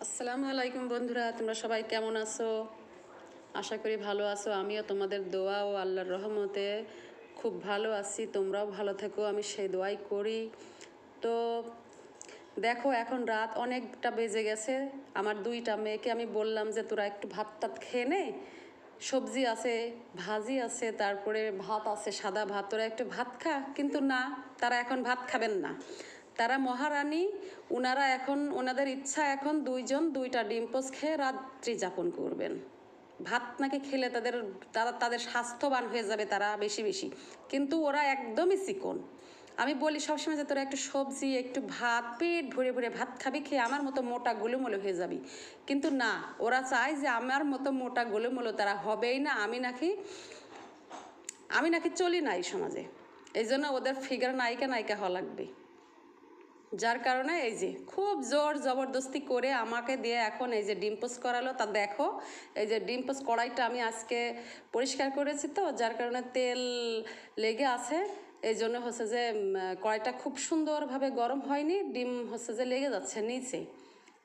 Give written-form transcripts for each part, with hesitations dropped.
আসসালামু আলাইকুম বন্ধুরা, তোমরা সবাই কেমন আছো? আশা করি ভালো আছো। আমিও তোমাদের দোয়া ও আল্লাহর রহমতে খুব ভালো আছি। তোমরাও ভালো থেকো, আমি সেই দোয়াই করি। তো দেখো, এখন রাত অনেকটা বেজে গেছে। আমার দুইটা মেয়েকে আমি বললাম যে তোরা একটু ভাত টাত খেয়ে নে, সবজি আছে, ভাজি আছে, তারপরে ভাত আছে, সাদা ভাত, তোরা একটু ভাত খা। কিন্তু না, তারা এখন ভাত খাবেন না। তারা মহারানী, ওনারা এখন ওনাদের ইচ্ছা এখন দুইজন দুইটা ডিম পোস্ট খেয়ে রাত্রি যাপন করবেন। ভাত নাকি খেলে তাদের স্বাস্থ্যবান হয়ে যাবে তারা বেশি বেশি। কিন্তু ওরা একদমই চিকন। আমি বলি সবসময় যে তোরা একটু সবজি, একটু ভাত, পেট ভরে ভরে ভাত খাবি, খেয়ে আমার মতো মোটা গোলুমোলো হয়ে যাবি। কিন্তু না, ওরা চায় যে আমার মতো মোটা গোলুমোলো তারা হবেই না। আমি নাকি চলি না এই সমাজে। এই জন্য ওদের ফিগার নায়িকা নায়িকা হওয়া লাগবে। যার কারণে এই যে খুব জোর জবরদস্তি করে আমাকে দিয়ে এখন এই যে ডিম পোস্ট করালো। তা দেখো, এই যে ডিম পোস্ট কড়াইটা আমি আজকে পরিষ্কার করেছি, তো যার কারণে তেল লেগে আছে। এই জন্য হচ্ছে যে কড়াইটা খুব সুন্দরভাবে গরম হয়নি, ডিম হচ্ছে যে লেগে যাচ্ছে নিচে।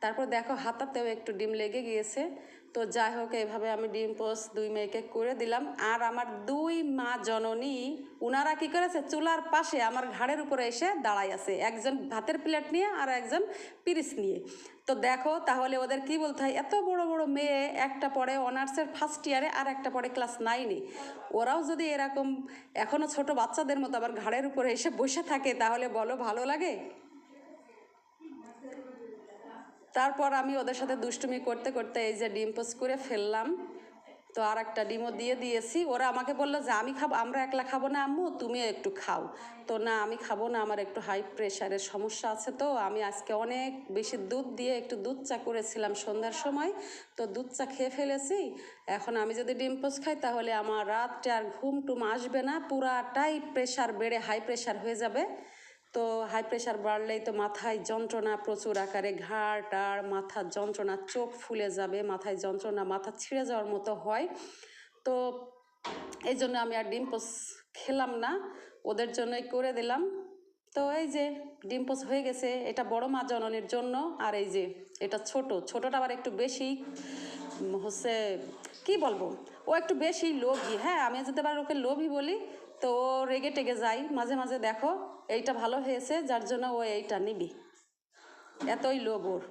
তারপর দেখো হাতাতেও একটু ডিম লেগে গিয়েছে। তো যাই হোক, এইভাবে আমি ডিম পোস্ট দুই মেয়েকে করে দিলাম। আর আমার দুই মা জননী, ওনারা কী করেছে, চুলার পাশে আমার ঘাড়ের উপরে এসে দাঁড়াই আছে, একজন ভাতের প্লেট নিয়ে আর একজন পিরিচ নিয়ে। তো দেখো তাহলে ওদের কি বলতে হয়, এত বড় বড় মেয়ে, একটা পড়ে অনার্সের ফার্স্ট ইয়ারে আর একটা পড়ে ক্লাস 9-এ। ওরাও যদি এরকম এখনও ছোট বাচ্চাদের মতো আবার ঘাড়ের উপরে এসে বসে থাকে, তাহলে বলো ভালো লাগে? তারপর আমি ওদের সাথে দুষ্টুমি করতে করতে এই যে ডিম পোস্ট করে ফেললাম। তো আর একটা ডিমও দিয়ে দিয়েছি। ওরা আমাকে বললো যে আমি খাবো, আমরা একলা খাবো না আম্মু, তুমিও একটু খাও। তো না, আমি খাবো না, আমার একটু হাই প্রেশারের সমস্যা আছে। তো আমি আজকে অনেক বেশি দুধ দিয়ে একটু দুধ চা করেছিলাম সন্ধ্যার সময়, তো দুধ চা খেয়ে ফেলেছি। এখন আমি যদি ডিম পোস্ট খাই তাহলে আমার রাত্রে আর ঘুম টুম আসবে না, পুরাটাই প্রেশার বেড়ে হাই প্রেশার হয়ে যাবে। তো হাই প্রেশার বাড়লেই তো মাথায় যন্ত্রণা প্রচুর আকারে, ঘাড় টাড় মাথার যন্ত্রণা, চোখ ফুলে যাবে, মাথায় যন্ত্রণা, মাথা ছিঁড়ে যাওয়ার মতো হয়। তো এই জন্য আমি আর ডিম পোস্ট খেলাম না, ওদের জন্যই করে দিলাম। তো এই যে ডিম পোস্ট হয়ে গেছে। এটা বড় মা জননীর জন্য, আর এই যে এটা ছোটোটা আবার একটু বেশি হচ্ছে, কি বলবো, ও একটু বেশি লোভী। হ্যাঁ, আমি যদি আবার ওকে লোভী বলি তো ও রেগে টেগে যাই মাঝে মাঝে। দেখো, এইটা ভালো হয়েছে, যার জন্য ও এইটা নিবি, এতই লোভ ওর।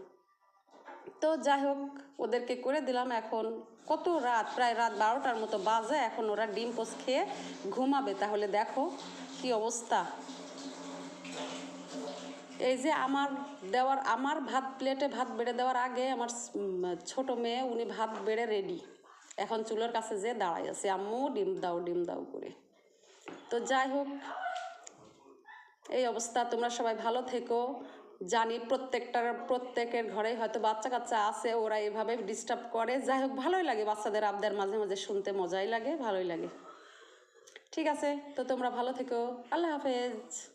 তো যাই হোক, ওদেরকে করে দিলাম। এখন কত রাত, প্রায় রাত 12টার মতো বাজে, এখন ওরা ডিম পোস্ট খেয়ে ঘুমাবে। তাহলে দেখো কি অবস্থা। এই যে আমার ভাত প্লেটে ভাত বেড়ে দেওয়ার আগে আমার ছোট মেয়ে, উনি ভাত বেড়ে রেডি, এখন চুলোর কাছে যে দাঁড়াই আছে, আম্মু ডিম দাও ডিম দাও করে। তো যাই হোক, এই অবস্থা। তোমরা সবাই ভালো থেকো। জানি প্রত্যেকের ঘরেই হয়তো বাচ্চা কাচ্চা আছে, ওরা এভাবে ডিস্টার্ব করে। যাই হোক, ভালোই লাগে বাচ্চাদের আবদার, মাঝে মাঝে শুনতে মজাই লাগে, ভালোই লাগে। ঠিক আছে, তো তোমরা ভালো থেকো। আল্লাহ হাফেজ।